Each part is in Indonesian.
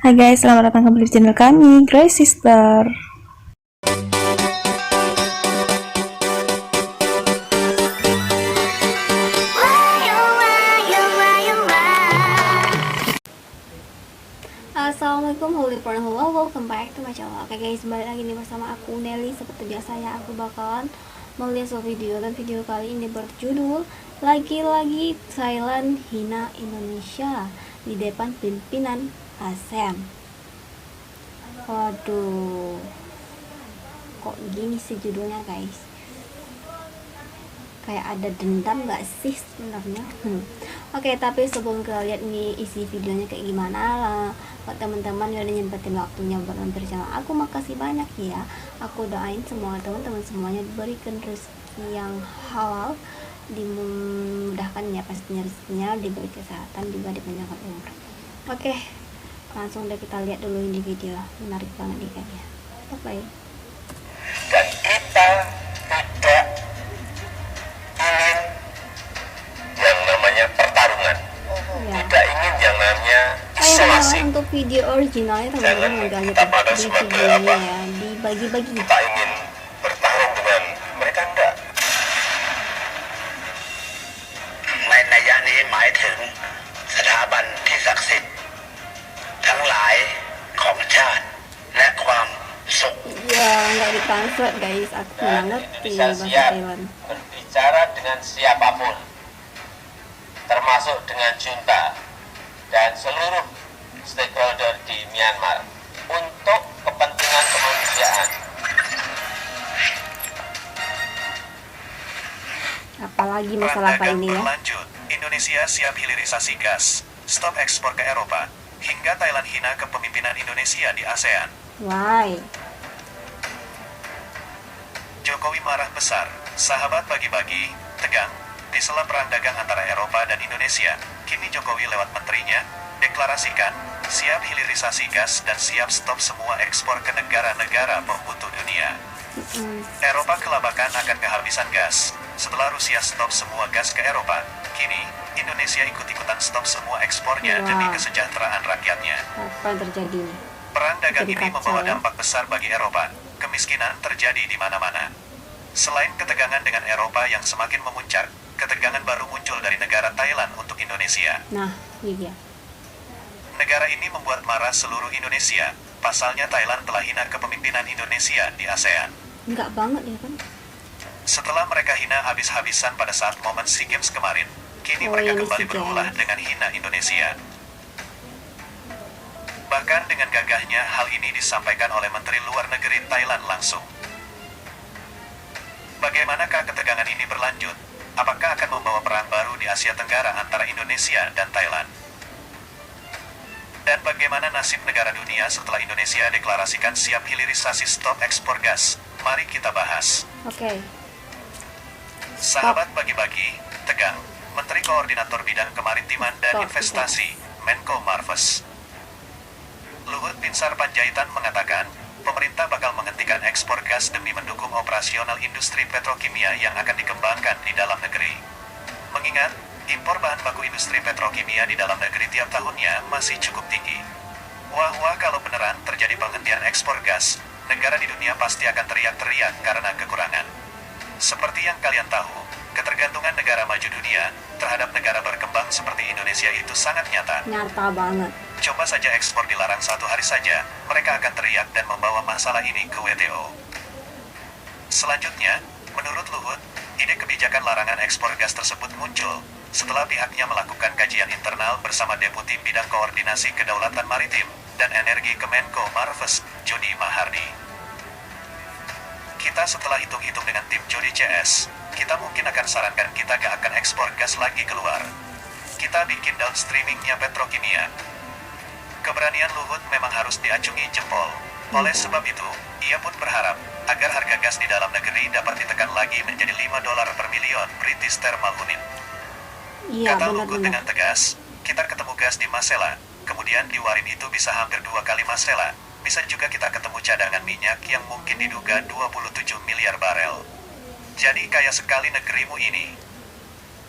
Hai guys, selamat datang kembali di channel kami, Grace Sister. Assalamualaikum warahmatullahi wabarakatuh. Welcome back to my channel. Oke guys, balik lagi nih bersama aku Nelly. Seperti biasanya aku bakalan melihat sebuah video, dan video kali ini berjudul Lagi-lagi Thailand hina Indonesia di depan pimpinan ASEAN. Waduh, kok gini sih judulnya guys? Kayak ada dendam gak sih sebenarnya? Oke, tapi sebelum kita lihat nih isi videonya kayak gimana lah, buat teman-teman yang udah nyempetin waktunya buat mampir channel aku, makasih banyak ya. Aku doain semua teman-teman semuanya diberikan rezeki yang halal, dimudahkan ya pastinya rezekinya, diberi kesehatan, juga dipanjangkan umur. Oke, langsung deh kita lihat dulu ini video, menarik banget nih kayaknya. Bye. Dan kita tidak ingin yang namanya pertarungan, tidak ingin yang namanya isolasi. Untuk video originalnya teman-teman udah lihat di videonya ya, dibagi-bagi. Kita ingin bertarung dengan mereka, enggak. ในนัยยะนี้หมายถึงสถาบันที่ศักดิ์สิทธิ์ทั้งหลายของชาติและความสุข Ya nggak ditranslate guys, aku nggak ngerti bahasa Thailand. Berbicara dengan siapapun, termasuk dengan junta dan seluruh stakeholder di Myanmar untuk kepentingan kemanusiaan. Apalagi masalah apa ini ya? Berlanjut, Indonesia siap hilirisasi gas, stop ekspor ke Eropa, hingga Thailand hina kepemimpinan Indonesia di ASEAN. Why? Jokowi marah besar, sahabat bagi-bagi, tegang, di sela perang dagang antara Eropa dan Indonesia. Kini Jokowi lewat menterinya, deklarasikan, siap hilirisasi gas dan siap stop semua ekspor ke negara-negara pembutuh dunia. Eropa kelabakan akan kehabisan gas. Setelah Rusia stop semua gas ke Eropa, kini Indonesia ikut-ikutan stop semua ekspornya demi kesejahteraan rakyatnya. Apa yang terjadi nih? Perang dagang Jadi ini kacau, membawa ya. dampak besar bagi Eropa. Kemiskinan terjadi di mana-mana. Selain ketegangan dengan Eropa yang semakin memuncak, ketegangan baru muncul dari negara Thailand untuk Indonesia. Nah, ini dia. Negara ini membuat marah seluruh Indonesia. Pasalnya Thailand telah hina kepemimpinan Indonesia di ASEAN. Enggak banget ya kan? Setelah mereka hina habis-habisan pada saat momen SEA Games kemarin, kini mereka ini kembali SEA berulah Games. dengan hina Indonesia. Bahkan dengan gagahnya hal ini disampaikan oleh Menteri Luar Negeri Thailand langsung. Bagaimanakah ketegangan ini berlanjut? Apakah akan membawa perang baru di Asia Tenggara antara Indonesia dan Thailand? Dan bagaimana nasib negara dunia setelah Indonesia deklarasikan siap hilirisasi stop ekspor gas? Mari kita bahas. Oke. Sahabat bagi-bagi, tegang. Menteri Koordinator Bidang Kemaritiman dan Stop, Investasi, Menko Marves, Luhut Binsar Panjaitan mengatakan, pemerintah bakal menghentikan ekspor gas demi mendukung operasional industri petrokimia yang akan dikembangkan di dalam negeri. Mengingat, impor bahan baku industri petrokimia di dalam negeri tiap tahunnya masih cukup tinggi. Wah kalau beneran terjadi penghentian ekspor gas, negara di dunia pasti akan teriak-teriak karena kekurangan. Seperti yang kalian tahu, ketergantungan negara maju dunia terhadap negara berkembang seperti Indonesia itu sangat nyata. Nyata banget. Coba saja ekspor dilarang 1 hari saja, mereka akan teriak dan membawa masalah ini ke WTO. Selanjutnya, menurut Luhut, ide kebijakan larangan ekspor gas tersebut muncul setelah pihaknya melakukan kajian internal bersama Deputi Bidang Koordinasi Kedaulatan Maritim dan Energi Kemenko Marves, Jody Mahardi. Kita setelah hitung-hitung dengan tim Jody CS, kita mungkin akan sarankan kita gak akan ekspor gas lagi keluar. Kita bikin downstreamingnya petrokimia. Keberanian Luhut memang harus diacungi jempol. Oleh sebab itu, ia pun berharap agar harga gas di dalam negeri dapat ditekan lagi menjadi $5 per milion British Thermal Unit. Iya, Kata Luhut dengan benar-benar. tegas, kita ketemu gas di Masela, kemudian di Warin itu bisa hampir 2 kali Masela. Bisa juga kita ketemu cadangan minyak yang mungkin diduga 27 miliar barel. Jadi kaya sekali negerimu ini.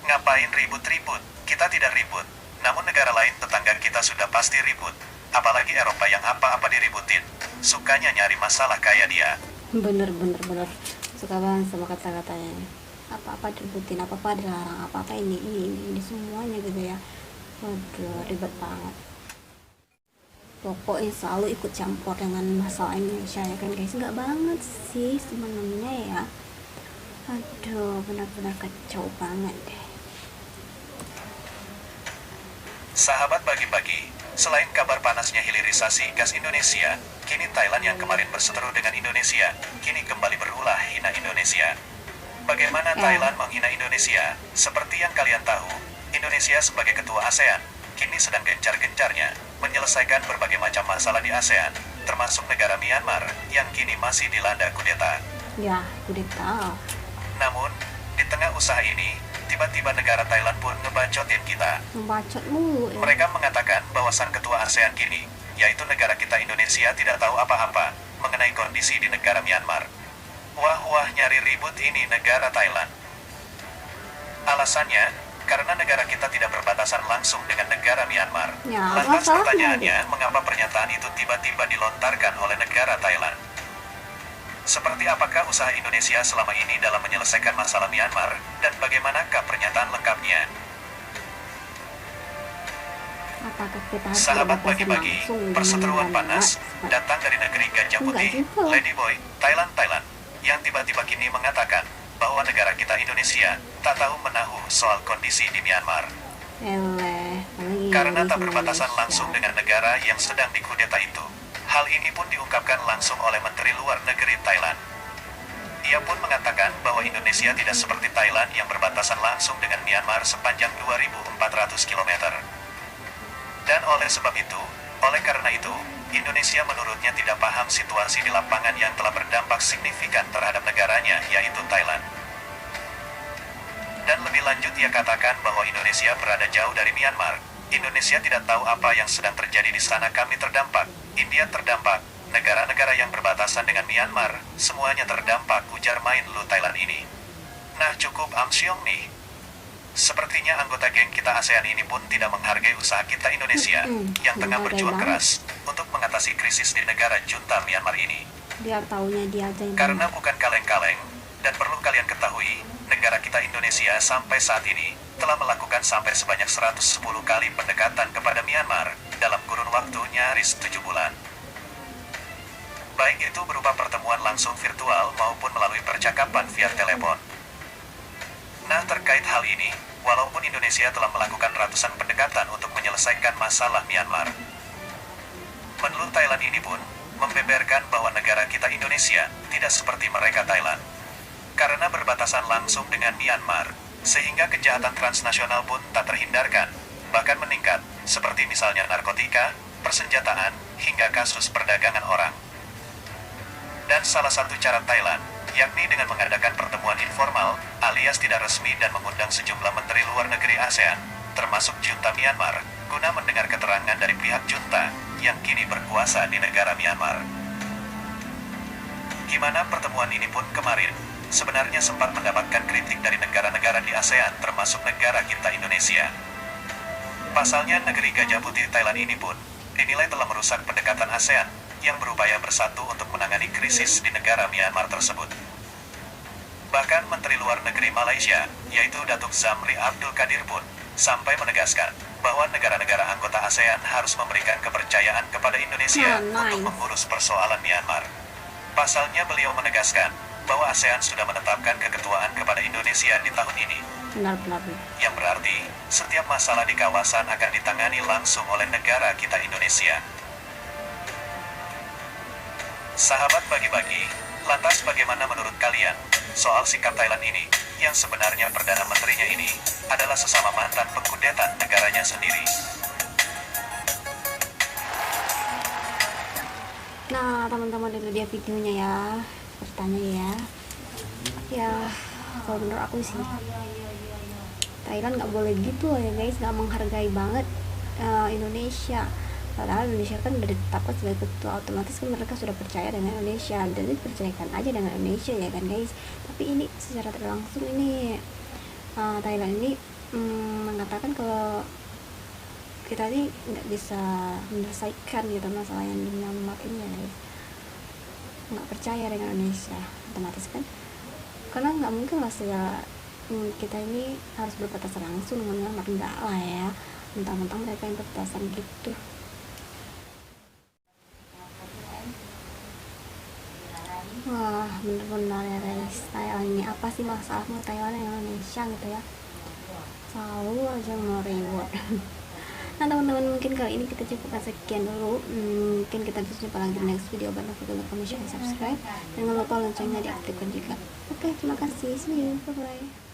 Ngapain ribut-ribut? Kita tidak ribut. Namun negara lain tetangga kita sudah pasti ribut. Apalagi Eropa yang apa-apa diributin. Sukanya nyari masalah kayak dia. Bener suka banget sama kata-katanya. Apa-apa direbutin, apa-apa dilarang, apa-apa ini semuanya gitu ya. Waduh, ribet banget. Pokoknya selalu ikut campur dengan masalah Indonesia ya kan guys. Nggak banget sih sebenarnya ya. Aduh, benar-benar kacau banget deh. Sahabat bagi-bagi, selain kabar panasnya hilirisasi gas Indonesia, kini Thailand yang kemarin berseteru dengan Indonesia, kini kembali berulah hina Indonesia. Bagaimana Thailand menghina Indonesia? Seperti yang kalian tahu, Indonesia sebagai ketua ASEAN, kini sedang gencar-gencarnya menyelesaikan berbagai macam masalah di ASEAN, termasuk negara Myanmar yang kini masih dilanda kudeta. Ya, kudeta. Namun, di tengah usaha ini, tiba-tiba negara Thailand pun ngebacotin kita. Membacot mulu ya. Mereka mengatakan bahwa sang ketua ASEAN kini, yaitu negara kita Indonesia, tidak tahu apa-apa mengenai kondisi di negara Myanmar. Wah nyari ribut ini negara Thailand. Alasannya, karena negara kita tidak berbatasan langsung dengan negara Myanmar. Ya, Lantas masalahnya pertanyaannya, mengapa pernyataan itu tiba-tiba dilontarkan oleh negara Thailand? Seperti apakah usaha Indonesia selama ini dalam menyelesaikan masalah Myanmar, dan bagaimanakah pernyataan lengkapnya? Apakah kita harus Sahabat berbatasan bagi-bagi, langsung dengan perseteruan negara panas Myanmar? datang dari negeri Gajah Enggak Putih, juga. Ladyboy, Thailand, yang tiba-tiba kini mengatakan bahwa negara kita Indonesia tak tahu menahu soal kondisi di Myanmar. Apalagi Karena tak sama berbatasan Indonesia. langsung dengan negara yang sedang dikudeta itu. Hal ini pun diungkapkan langsung oleh Menteri Luar Negeri Thailand. Ia pun mengatakan bahwa Indonesia tidak seperti Thailand yang berbatasan langsung dengan Myanmar sepanjang 2.400 km. Dan oleh karena itu, Indonesia menurutnya tidak paham situasi di lapangan yang telah berdampak signifikan terhadap negaranya, yaitu Thailand. Dan lebih lanjut ia katakan bahwa Indonesia berada jauh dari Myanmar. Indonesia tidak tahu apa yang sedang terjadi di sana. Kami terdampak, India terdampak, negara-negara yang berbatasan dengan Myanmar, semuanya terdampak, ujar main lu Thailand ini. Nah cukup amsyong nih. Sepertinya anggota geng kita ASEAN ini pun tidak menghargai usaha kita Indonesia yang tengah berjuang keras untuk mengatasi krisis di negara junta Myanmar ini. Biar taunya dia aja yang Karena bukan kaleng-kaleng, dan perlu kalian ketahui, negara kita Indonesia sampai saat ini telah melakukan sampai sebanyak 110 kali pendekatan kepada Myanmar dalam kurun waktu nyaris 7 bulan. Baik itu berupa pertemuan langsung virtual maupun melalui percakapan via telepon. Nah terkait hal ini, walaupun Indonesia telah melakukan ratusan pendekatan untuk menyelesaikan masalah Myanmar, menlu Thailand ini pun membeberkan bahwa negara kita Indonesia tidak seperti mereka Thailand. Karena berbatasan langsung dengan Myanmar, sehingga kejahatan transnasional pun tak terhindarkan, bahkan meningkat, seperti misalnya narkotika, persenjataan, hingga kasus perdagangan orang. Dan salah satu cara Thailand, yakni dengan mengadakan pertemuan informal, alias tidak resmi dan mengundang sejumlah menteri luar negeri ASEAN, termasuk junta Myanmar, guna mendengar keterangan dari pihak junta yang kini berkuasa di negara Myanmar. Gimana pertemuan ini pun kemarin, sebenarnya sempat mendapatkan kritik dari negara-negara di ASEAN termasuk negara kita Indonesia. Pasalnya negeri Gajah Putih Thailand ini pun dinilai telah merusak pendekatan ASEAN yang berupaya bersatu untuk menangani krisis di negara Myanmar tersebut. Bahkan Menteri Luar Negeri Malaysia, yaitu Datuk Zamri Abdul Kadir pun, sampai menegaskan bahwa negara-negara anggota ASEAN harus memberikan kepercayaan kepada Indonesia untuk mengurus persoalan Myanmar. Pasalnya beliau menegaskan bahwa ASEAN sudah menetapkan keketuaan kepada Indonesia di tahun ini. benar-benar Yang berarti, setiap masalah di kawasan akan ditangani langsung oleh negara kita Indonesia. Sahabat bagi-bagi, lantas bagaimana menurut kalian soal sikap Thailand ini, yang sebenarnya Perdana Menterinya ini adalah sesama mantan pengkudeta negaranya sendiri? Nah teman-teman, itu dia videonya ya, bertanya ya kalau menurut aku sih Thailand nggak boleh gitu ya guys, nggak menghargai banget Indonesia. Padahal Indonesia kan udah ditetapkan sebagai ketua, otomatis kan mereka sudah percaya dengan Indonesia, jadi percayakan aja dengan Indonesia ya kan guys. Tapi ini secara tidak langsung ini Thailand ini mengatakan kalau kita ini nggak bisa menyelesaikan gitu masalah yang di Myanmar ini ya guys. Nggak percaya dengan Indonesia otomatis kan, karena nggak mungkin lah kita ini harus berbatasan langsung dengan Myanmar, enggak lah ya, mentang-mentang mereka yang berbatasan gitu. Wah bener-bener ya guys, Thailand ini apa sih masalahmu Thailand dengan Indonesia gitu ya, selalu aja mau reward. Nah teman-teman, mungkin kali ini kita cukupkan sekian dulu. Mungkin kita bisa jumpa lagi di next video. Jangan lupa like, comment, share, dan subscribe. Jangan lupa loncengnya diaktifkan juga. Oke, terima kasih, see you, bye bye.